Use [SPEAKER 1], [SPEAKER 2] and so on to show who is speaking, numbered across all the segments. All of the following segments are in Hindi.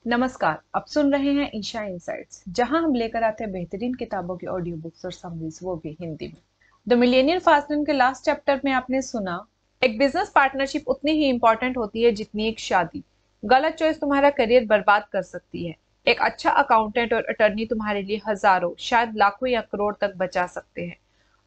[SPEAKER 1] नमस्कार, आप सुन रहे हैं ईशा इनसाइट्स, जहां हम लेकर आते हैं बेहतरीन किताबों की ऑडियो बुक्स और समरीज, वो भी हिंदी में। द मिलेनियर फास्टनर के लास्ट चैप्टर में आपने सुना, एक बिजनेस पार्टनरशिप उतनी ही इंपॉर्टेंट होती है जितनी एक शादी। गलत चॉइस तुम्हारा करियर बर्बाद कर सकती है। एक अच्छा अकाउंटेंट और अटर्नी तुम्हारे लिए हजारों, शायद लाखों या करोड़ तक बचा सकते हैं।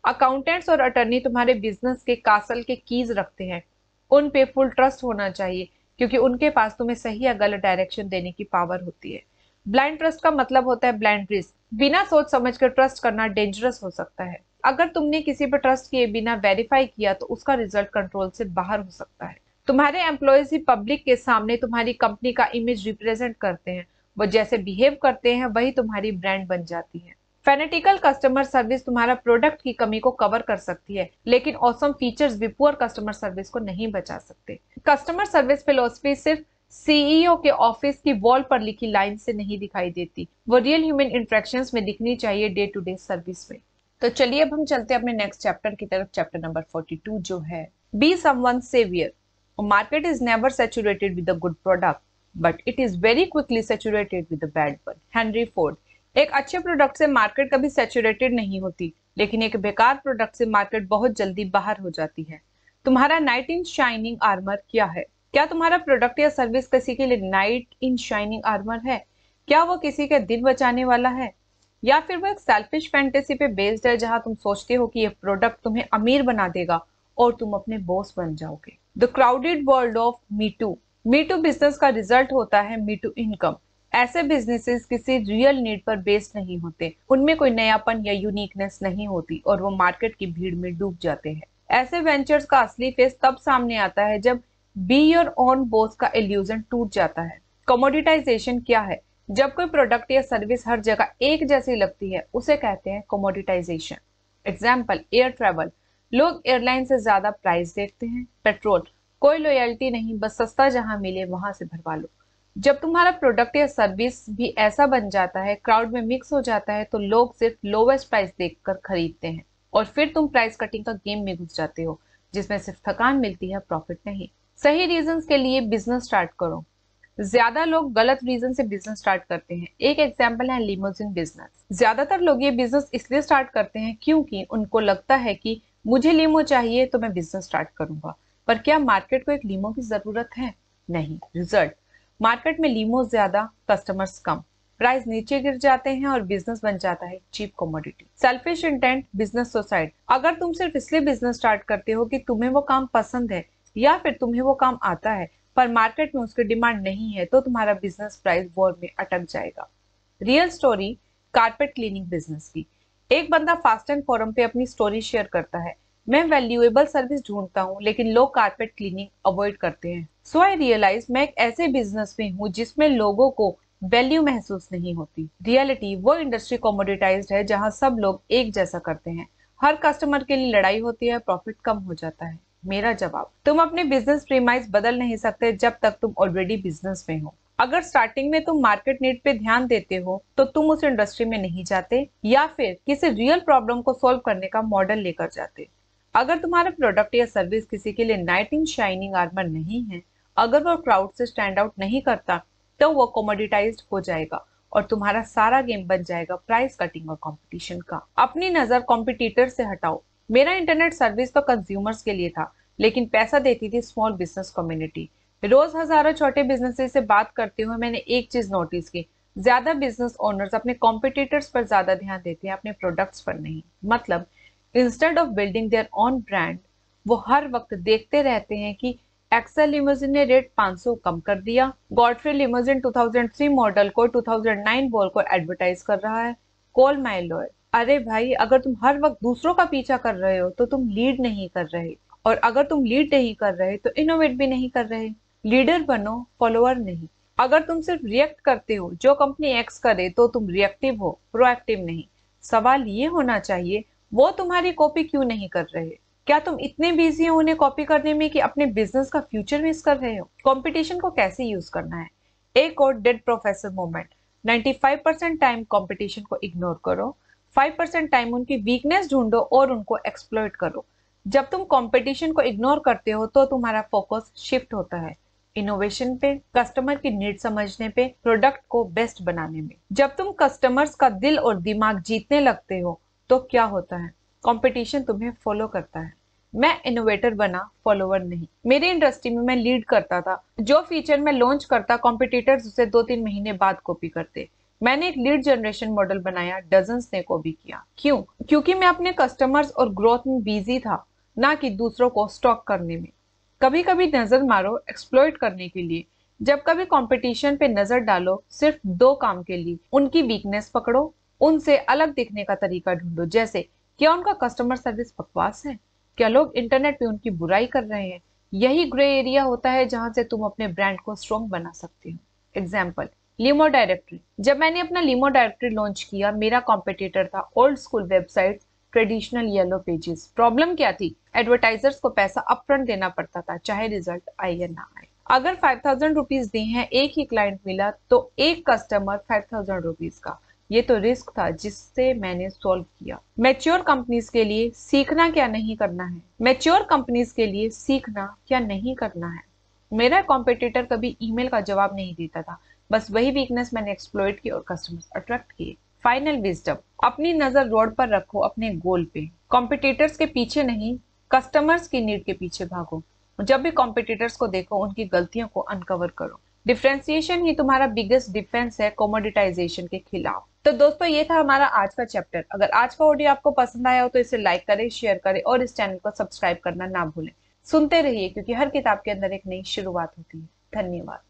[SPEAKER 1] अकाउंटेंट्स और अटर्नी तुम्हारे बिजनेस के कासल के कीज रखते हैं। उन पे फुल ट्रस्ट होना चाहिए, क्योंकि उनके पास तुम्हें सही या गलत डायरेक्शन देने की पावर होती है। ब्लाइंड ट्रस्ट का मतलब होता है ब्लाइंड रिस्क। बिना सोच समझ कर ट्रस्ट करना डेंजरस हो सकता है। अगर तुमने किसी पर ट्रस्ट किए बिना वेरीफाई किया तो उसका रिजल्ट कंट्रोल से बाहर हो सकता है। तुम्हारे एम्प्लॉयज ही पब्लिक के सामने तुम्हारी कंपनी का इमेज रिप्रेजेंट करते हैं। वो जैसे बिहेव करते हैं वही तुम्हारी ब्रांड बन जाती है। फेनेटिकल कस्टमर सर्विस तुम्हारा प्रोडक्ट की कमी को कवर कर सकती है, लेकिन ऑसम फीचर्स भी पुअर कस्टमर सर्विस को नहीं बचा सकते। कस्टमर सर्विस फिलोसफी सिर्फ सीईओ के ऑफिस की वॉल पर लिखी लाइन से नहीं दिखाई देती, वो रियल ह्यूमन इंटरेक्शंस में दिखनी चाहिए, डे टू डे सर्विस में। तो चलिए अब हम चलते हैं अपने नेक्स्ट चैप्टर की तरफ, चैप्टर नंबर 42, जो है be someone saviour. Market is never saturated with a good product, but it is very quickly saturated with a bad one. Henry Ford. एक अच्छे प्रोडक्ट से मार्केट कभी सैचुरेटेड नहीं होती, लेकिन एक बेकार प्रोडक्ट से मार्केट बहुत जल्दी बाहर हो जाती है। तुम्हारा नाइट इन शाइनिंग आर्मर क्या है? क्या तुम्हारा प्रोडक्ट या सर्विस किसी के लिए नाइट इन शाइनिंग आर्मर है? क्या वो किसी का दिन बचाने वाला है, या फिर वो एक सेल्फिश फैंटेसी पे बेस्ड है, जहां तुम सोचते हो कि ये प्रोडक्ट तुम्हें अमीर बना देगा और तुम अपने बॉस बन जाओगे? The crowded world of me too. Me too business का रिजल्ट होता है मीटू इनकम। ऐसे बिजनेसेस किसी रियल नीड पर बेस्ड नहीं होते, उनमें कोई नयापन या यूनिकनेस नहीं होती और वो मार्केट की भीड़ में डूब जाते हैं। ऐसे वेंचर्स का असली फेस तब सामने आता है जब बी योर ओन बॉस का इल्यूजन टूट जाता है। कमोडिटाइजेशन क्या है? जब कोई प्रोडक्ट या सर्विस हर जगह एक जैसी लगती है, उसे कहते हैं कमोडिटाइजेशन। Example, air travel. लोग एयरलाइन से ज्यादा प्राइस देखते हैं। पेट्रोल, कोई लॉयल्टी नहीं, बस सस्ता जहां मिले वहां से भरवा लो। जब तुम्हारा प्रोडक्ट या सर्विस भी ऐसा बन जाता है, क्राउड में मिक्स हो जाता है, तो लोग सिर्फ लोवेस्ट प्राइस देखकर खरीदते हैं और फिर तुम प्राइस कटिंग का गेम में घुस जाते हो, जिसमें सिर्फ थकान मिलती है, प्रॉफिट नहीं। सही रीजंस के लिए बिजनेस स्टार्ट करो। ज्यादा लोग गलत रीजन से बिजनेस स्टार्ट करते हैं। एक एग्जांपल है लिमोजिन बिजनेस। ज्यादातर लोग ये बिजनेस इसलिए स्टार्ट करते हैं क्योंकि उनको लगता है कि मुझे लीमो चाहिए तो मैं बिजनेस स्टार्ट करूंगा। पर क्या मार्केट को एक लीमो की जरूरत है? नहीं। रिजल्ट, मार्केट में लीमो ज्यादा, कस्टमर्स कम, प्राइस नीचे गिर जाते हैं और बिजनेस बन जाता है cheap commodity. Selfish intent business suicide. अगर तुम सिर्फ इसलिए बिजनेस स्टार्ट करते हो कि तुम्हें वो काम पसंद है या फिर तुम्हें वो काम आता है, पर मार्केट में उसकी डिमांड नहीं है, तो तुम्हारा बिजनेस प्राइस वॉर में अटक जाएगा। Real story, carpet cleaning business की। एक बंदा फास्ट एंड फोरम पे अपनी स्टोरी शेयर करता है। मैं वैल्यूएबल सर्विस ढूंढता हूँ, लेकिन लोग कारपेट क्लीनिंग अवॉइड करते हैं। सो आई रियलाइज मैं एक ऐसे बिजनेस में हूँ जिसमें लोगों को वैल्यू महसूस नहीं होती। रियलिटी, वो इंडस्ट्री कमोडिटाइज्ड है जहाँ सब लोग एक जैसा करते हैं। हर कस्टमर के लिए लड़ाई होती है, प्रॉफिट कम हो जाता है। मेरा जवाब, तुम अपने बिजनेस प्रीमाइस बदल नहीं सकते जब तक तुम ऑलरेडी बिजनेस में हो। अगर स्टार्टिंग में तुम मार्केट नीड पे ध्यान देते हो तो तुम उस इंडस्ट्री में नहीं जाते, या फिर किसी रियल प्रॉब्लम को सॉल्व करने का मॉडल लेकर जाते। अगर तुम्हारा प्रोडक्ट या सर्विस किसी के लिए नाइट इन शाइनिंग आर्मर नहीं है, अगर वो क्राउड से स्टैंड आउट नहीं करता, तो वो कमोडिटाइज्ड हो जाएगा और तुम्हारा सारा गेम बन जाएगा प्राइस कटिंग और कंपटीशन का। अपनी नजर कॉम्पिटिटर से हटाओ। मेरा इंटरनेट सर्विस तो कंज्यूमर्स के लिए था, लेकिन पैसा देती थी स्मॉल बिजनेस कम्युनिटी। रोज हजारों छोटे बिजनेसेस से बात करते हुए मैंने एक चीज नोटिस की, ज्यादा बिजनेस ओनर्स अपने कॉम्पिटिटर्स पर ज्यादा ध्यान देते हैं, अपने प्रोडक्ट्स पर नहीं। मतलब, instead of building their own brand, वो हर वक्त देखते रहते हैं कि एक्सेल लिमोजिन ने रेट 500 कम कर दिया, गॉडफ्री लिमोजिन 2003 मॉडल को 2009 वॉल को एडवर्टाइज कर रहा है। Call my lawyer. अरे भाई, अगर तुम हर वक्त दूसरों का पीछा कर रहे हो तो तुम लीड नहीं कर रहे, और अगर तुम लीड नहीं कर रहे तो इनोवेट भी नहीं कर रहे। लीडर बनो, फॉलोअर नहीं। अगर तुम सिर्फ रिएक्ट करते हो, जो कंपनी एक्स करे, तो तुम रिएक्टिव हो, प्रोएक्टिव नहीं। सवाल ये होना चाहिए, वो तुम्हारी कॉपी क्यों नहीं कर रहे? क्या तुम इतने बिजी हो उन्हें कॉपी करने में कि अपने बिजनेस का फ्यूचर मिस कर रहे हो? कंपटीशन को कैसे यूज करना है? एक और dead professor moment. 95% time competition को इग्नोर करो, 5% टाइम उनकी वीकनेस ढूंढो और उनको एक्सप्लॉइट करो। जब तुम कंपटीशन को इग्नोर करते हो तो तुम्हारा फोकस शिफ्ट होता है। इनोवेशन पे, कस्टमर की नीड समझने पे, प्रोडक्ट को बेस्ट बनाने में। जब तुम कस्टमर्स का दिल और दिमाग जीतने लगते हो तो क्या होता है? कंपटीशन तुम्हें फॉलो करता है। मैं इनोवेटर बना, फॉलोवर नहीं। मेरी इंडस्ट्री में मैं लीड करता था। जो फीचर मैं लॉन्च करता, कॉम्पिटिटर्स उसे 2-3 महीने बाद कॉपी करते। मैंने एक लीड जनरेशन मॉडल बनाया, डजन्स ने कॉपी किया। क्यों? क्योंकि मैं अपने कस्टमर्स और ग्रोथ में बिजी था, ना कि दूसरों को स्टॉक करने में। कभी कभी नजर मारो एक्सप्लॉइट करने के लिए। जब कभी कंपटीशन पे नजर डालो सिर्फ 2 काम के लिए, उनकी वीकनेस पकड़ो, उनसे अलग दिखने का तरीका ढूंढो। जैसे, क्या उनका कस्टमर सर्विस बकवास है? क्या लोग इंटरनेट पे उनकी बुराई कर रहे हैं? यही ग्रे एरिया होता है जहां से तुम अपने ब्रांड को स्ट्रॉन्ग बना सकते हो। एग्जाम्पल, लीमो डायरेक्टरी। जब मैंने अपना लीमो डायरेक्टरी लॉन्च किया, मेरा कॉम्पिटिटर था old school website, traditional yellow pages. Problem क्या थी? एडवर्टाइजर्स को पैसा अपफ्रंट देना पड़ता था, चाहे रिजल्ट आए या ना आए। अगर 5,000 रुपीज दी हैं, एक ही क्लाइंट मिला तो एक कस्टमर 5,000 रुपीज का। ये तो रिस्क था जिससे मैंने सॉल्व किया। मैच्योर कंपनीज के लिए सीखना क्या नहीं करना है। मैच्योर कंपनीज के लिए सीखना क्या नहीं करना है। मेरा कॉम्पिटिटर कभी ईमेल का जवाब नहीं देता था, बस वही वीकनेस मैंने एक्सप्लॉइट की और कस्टमर्स अट्रैक्ट किए। फाइनल विजडम, अपनी नजर रोड पर रखो, अपने गोल पे। कॉम्पिटिटर्स के पीछे नहीं, कस्टमर्स की नीड के पीछे भागो। जब भी कॉम्पिटिटर्स को देखो, उनकी गलतियों को अनकवर करो। डिफरेंशिएशन ही तुम्हारा बिगेस्ट डिफेंस है कोमोडिटाइजेशन के खिलाफ। तो दोस्तों, ये था हमारा आज का चैप्टर। अगर आज का ऑडियो आपको पसंद आया हो तो इसे लाइक करें, शेयर करें और इस चैनल को सब्सक्राइब करना ना भूलें। सुनते रहिए, क्योंकि हर किताब के अंदर एक नई शुरुआत होती है। धन्यवाद।